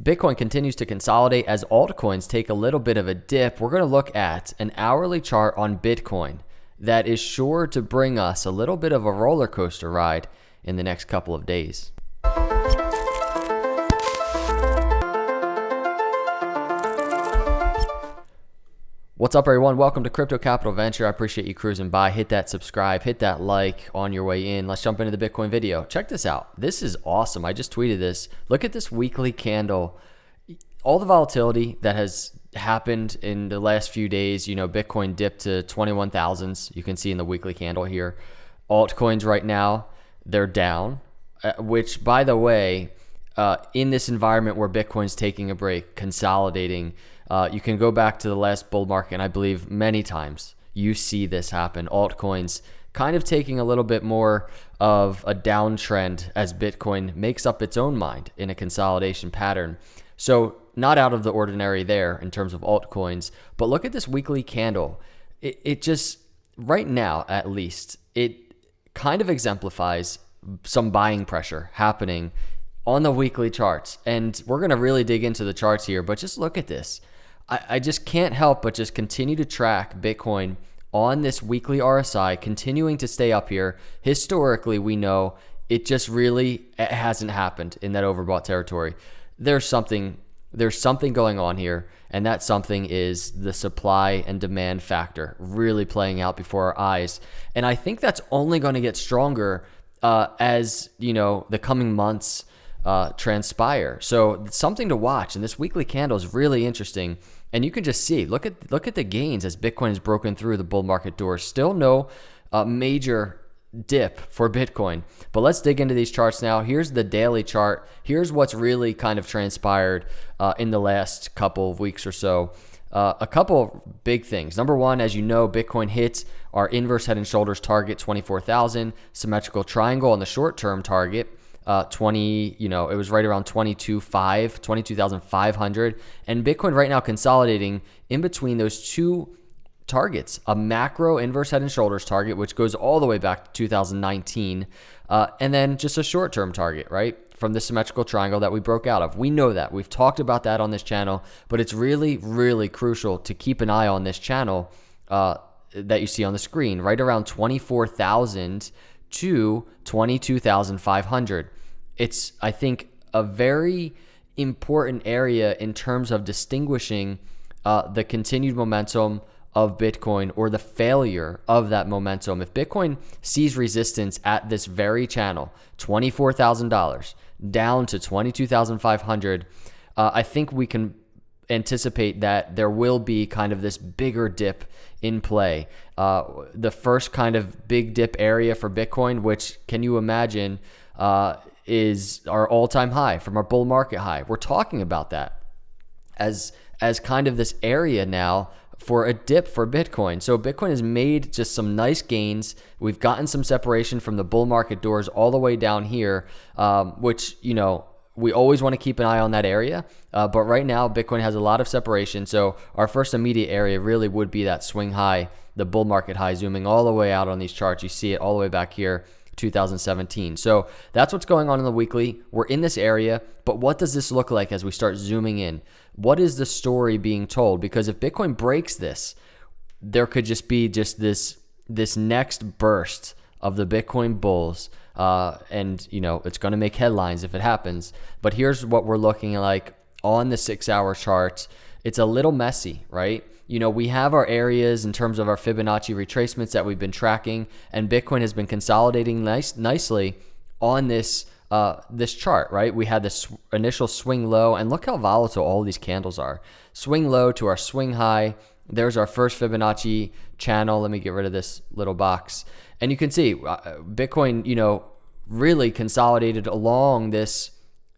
Bitcoin continues to consolidate as altcoins take a little bit of a dip. We're going to look at an hourly chart on Bitcoin that is sure to bring us a little bit of a roller coaster ride in the next couple of days. What's up, everyone? Welcome to Crypto Capital Venture. I appreciate you cruising by. Hit that subscribe, hit that like on your way in. Let's jump into the Bitcoin video. Check this out. This is awesome. I just tweeted this. Look at this weekly candle. All the volatility that has happened in the last few days. Bitcoin dipped to 21,000s. You can see in the weekly candle here. Altcoins right now, they're down, which, by the way, in this environment where Bitcoin's taking a break, consolidating, you can go back to the last bull market, and I believe many times you see this happen. Altcoins kind of taking a little bit more of a downtrend as Bitcoin makes up its own mind in a consolidation pattern. So not out of the ordinary there in terms of altcoins, but look at this weekly candle. It just, right now at least, it kind of exemplifies some buying pressure happening on the weekly charts. And we're going to really dig into the charts here, but just look at this. I just can't help but just continue to track Bitcoin on this weekly RSI, continuing to stay up here. Historically, we know it just really hasn't happened in that overbought territory. There's something going on here, and that something is the supply and demand factor really playing out before our eyes. And I think that's only going to get stronger as the coming months transpire. So it's something to watch, and this weekly candle is really interesting. And you can just see, look at the gains as Bitcoin has broken through the bull market doors. Still no major dip for Bitcoin. But let's dig into these charts now. Here's the daily chart. Here's what's really kind of transpired in the last couple of weeks or so. A couple of big things. Number one, as you know, Bitcoin hit our inverse head and shoulders target, 24,000, symmetrical triangle on the short-term target. It was right around 22,500, and Bitcoin right now consolidating in between those two targets, a macro inverse head and shoulders target, which goes all the way back to 2019, and then just a short-term target, right, from the symmetrical triangle that we broke out of. We know that. We've talked about that on this channel, but it's really, really crucial to keep an eye on this channel that you see on the screen, right around 24,000 to 22,500. It's, I think, a very important area in terms of distinguishing the continued momentum of Bitcoin or the failure of that momentum. If Bitcoin sees resistance at this very channel, $24,000 down to 22,500, I think we can anticipate that there will be kind of this bigger dip in play. The first kind of big dip area for Bitcoin, which, can you imagine, is our all-time high from our bull market high. We're talking about that as kind of this area now for a dip for Bitcoin. So Bitcoin has made just some nice gains. We've gotten some separation from the bull market doors all the way down here, which, we always want to keep an eye on that area. But right now, Bitcoin has a lot of separation. So our first immediate area really would be that swing high, the bull market high, zooming all the way out on these charts. You see it all the way back here, 2017. So that's what's going on in the weekly. We're in this area, but what does this look like as we start zooming in? What is the story being told? Because if Bitcoin breaks this, there could just be this next burst of the Bitcoin bulls. And it's going to make headlines if it happens. But here's what we're looking like on the 6-hour chart. It's a little messy, right? We have our areas in terms of our Fibonacci retracements that we've been tracking, and Bitcoin has been consolidating nicely on this chart, right? We had this initial swing low, and look how volatile all these candles are. Swing low to our swing high. There's our first Fibonacci channel. Let me get rid of this little box. And you can see Bitcoin, really consolidated along this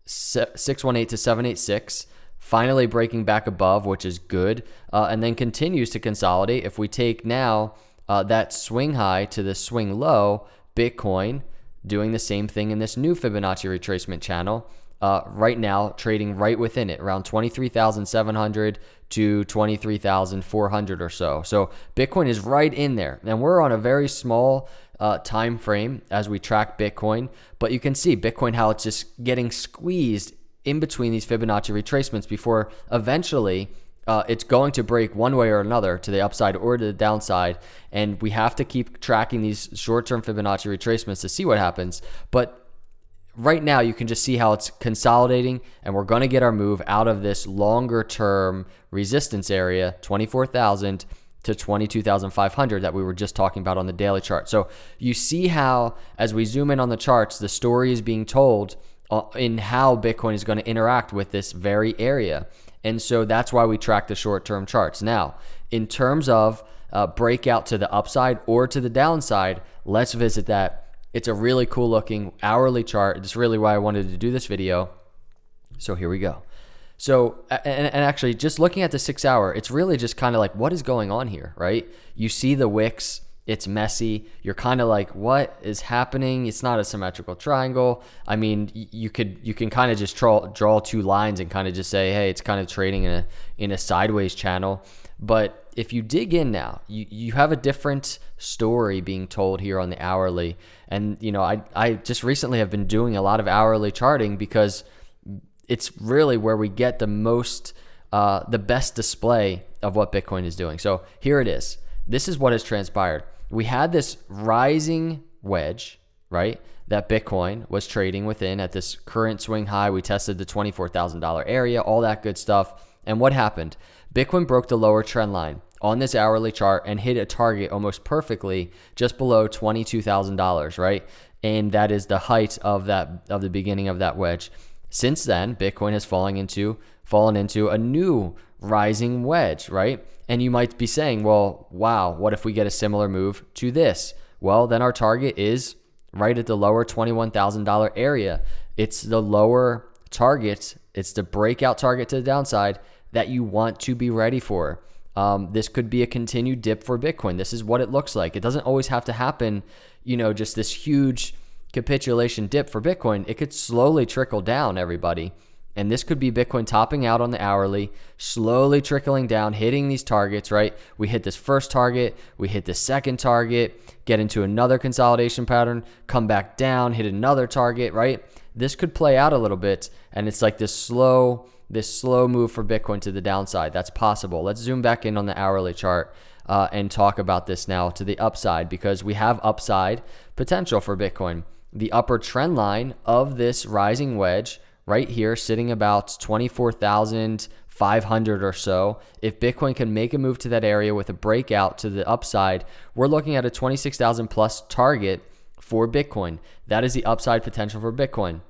618 to 786, finally breaking back above, which is good, and then continues to consolidate. If we take now that swing high to the swing low, Bitcoin doing the same thing in this new Fibonacci retracement channel, right now trading right within it, around 23,700 to 23,400 or so. So Bitcoin is right in there, and we're on a very small time frame as we track Bitcoin, but you can see Bitcoin, how it's just getting squeezed in between these Fibonacci retracements before eventually it's going to break one way or another to the upside or to the downside. And we have to keep tracking these short-term Fibonacci retracements to see what happens. But right now, you can just see how it's consolidating, and we're going to get our move out of this longer-term resistance area, 24,000 to 22,500 that we were just talking about on the daily chart. So you see how, as we zoom in on the charts, the story is being told in how Bitcoin is going to interact with this very area. And so that's why we track the short-term charts. Now, in terms of breakout to the upside or to the downside, let's visit that. It's a really cool looking hourly chart. It's really why I wanted to do this video. So here we go. So, and actually just looking at the 6 hour, it's really just kind of like, what is going on here, right? You see the wicks, it's messy. You're kind of like, what is happening? It's not a symmetrical triangle. I mean, you can kind of just draw two lines and kind of just say, hey, it's kind of trading in a sideways channel. But if you dig in now, you have a different story being told here on the hourly. And, you know, I just recently have been doing a lot of hourly charting because it's really where we get the most, the best display of what Bitcoin is doing. So here it is. This is what has transpired. We had this rising wedge, right, that Bitcoin was trading within at this current swing high. We tested the $24,000 area, all that good stuff. And what happened? Bitcoin broke the lower trend line on this hourly chart and hit a target almost perfectly just below $22,000, right? And that is the height of the beginning of that wedge. Since then, Bitcoin has fallen into a new rising wedge, right? And you might be saying, well, wow, what if we get a similar move to this? Well, then our target is right at the lower $21,000 area. It's the lower target. It's the breakout target to the downside that you want to be ready for. This could be a continued dip for Bitcoin. This is what it looks like. It doesn't always have to happen, you know, just this huge capitulation dip for Bitcoin. It could slowly trickle down, everybody. And this could be Bitcoin topping out on the hourly, slowly trickling down, hitting these targets, right? We hit this first target, we hit the second target, get into another consolidation pattern, come back down, hit another target, right? This could play out a little bit, and it's like this slow move for Bitcoin to the downside. That's possible. Let's zoom back in on the hourly chart and talk about this now to the upside, because we have upside potential for Bitcoin. The upper trend line of this rising wedge right here, sitting about 24,500 or so. If Bitcoin can make a move to that area with a breakout to the upside, we're looking at a 26,000 plus target for Bitcoin. That is the upside potential for Bitcoin.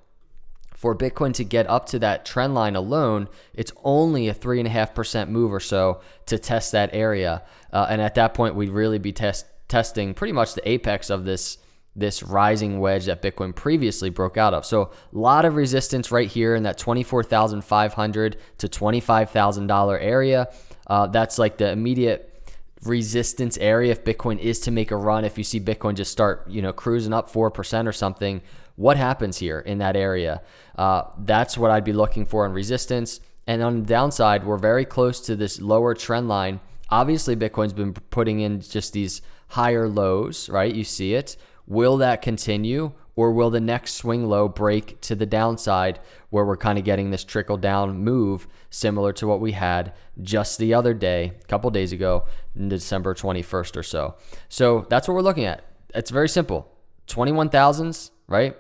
For Bitcoin to get up to that trend line alone, it's only a 3.5% move or so to test that area. And at that point, we'd really be testing pretty much the apex of this rising wedge that Bitcoin previously broke out of. So a lot of resistance right here in that $24,500 to $25,000 area. That's like the immediate resistance area if Bitcoin is to make a run. If you see Bitcoin just start, you know, cruising up 4% or something, what happens here in that area? That's what I'd be looking for in resistance. And on the downside, we're very close to this lower trend line. Obviously, Bitcoin's been putting in just these higher lows, right? You see it. Will that continue, or will the next swing low break to the downside where we're kind of getting this trickle down move similar to what we had just the other day, a couple days ago, December 21st or so. So that's what we're looking at. It's very simple. 21,000s, right?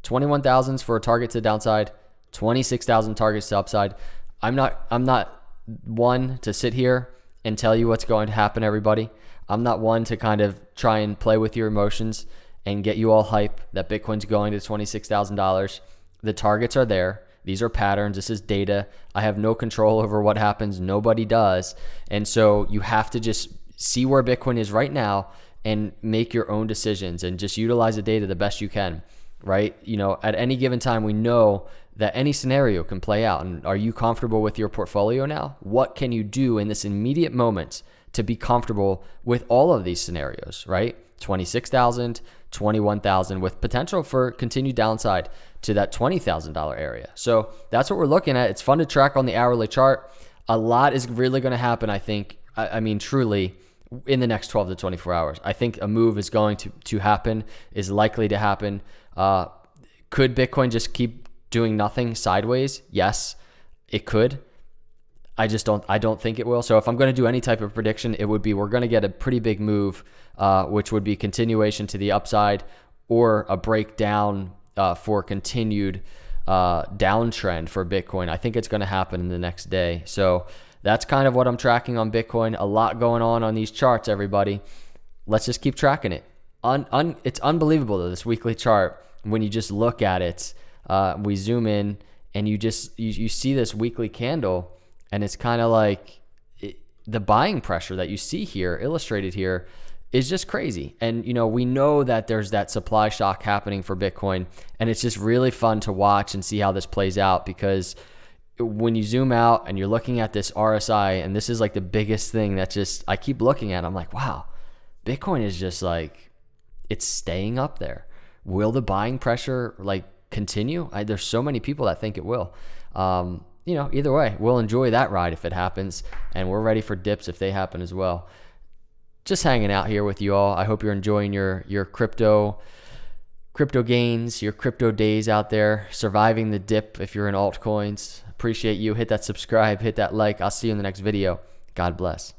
21,000s for a target to the downside, 26,000 targets to upside. I'm not one to sit here and tell you what's going to happen, everybody. I'm not one to kind of try and play with your emotions and get you all hype that Bitcoin's going to $26,000. The targets are there. These are patterns. This is data. I have no control over what happens. Nobody does. And so you have to just see where Bitcoin is right now and make your own decisions and just utilize the data the best you can, right? You know, at any given time, we know that any scenario can play out. And are you comfortable with your portfolio now? What can you do in this immediate moment to be comfortable with all of these scenarios, right? 26,000, 21,000 with potential for continued downside to that $20,000 area. So that's what we're looking at. It's fun to track on the hourly chart. A lot is really going to happen, I think. I mean, truly, in the next 12 to 24 hours. I think a move is going to happen, is likely to happen. Could Bitcoin just keep doing nothing sideways? Yes, it could. I don't think it will. So if I'm going to do any type of prediction, it would be we're going to get a pretty big move, which would be continuation to the upside or a breakdown for continued downtrend for Bitcoin. I think it's going to happen in the next day. So that's kind of what I'm tracking on Bitcoin. A lot going on these charts, everybody. Let's just keep tracking it. It's unbelievable though, this weekly chart. When you just look at it, we zoom in and you see this weekly candle, and it's kind of like the buying pressure that you see here illustrated here is just crazy. And we know that there's that supply shock happening for Bitcoin, and it's just really fun to watch and see how this plays out, because when you zoom out and you're looking at this RSI, and this is like the biggest thing that just I keep looking at, I'm like, wow, Bitcoin is just like, it's staying up there. Will the buying pressure like continue? There's so many people that think it will. Either way, we'll enjoy that ride if it happens, and we're ready for dips if they happen as well. Just hanging out here with you all. I hope you're enjoying your crypto gains, your crypto days out there, surviving the dip if you're in altcoins. Appreciate you. Hit that subscribe, hit that like. I'll see you in the next video. God bless.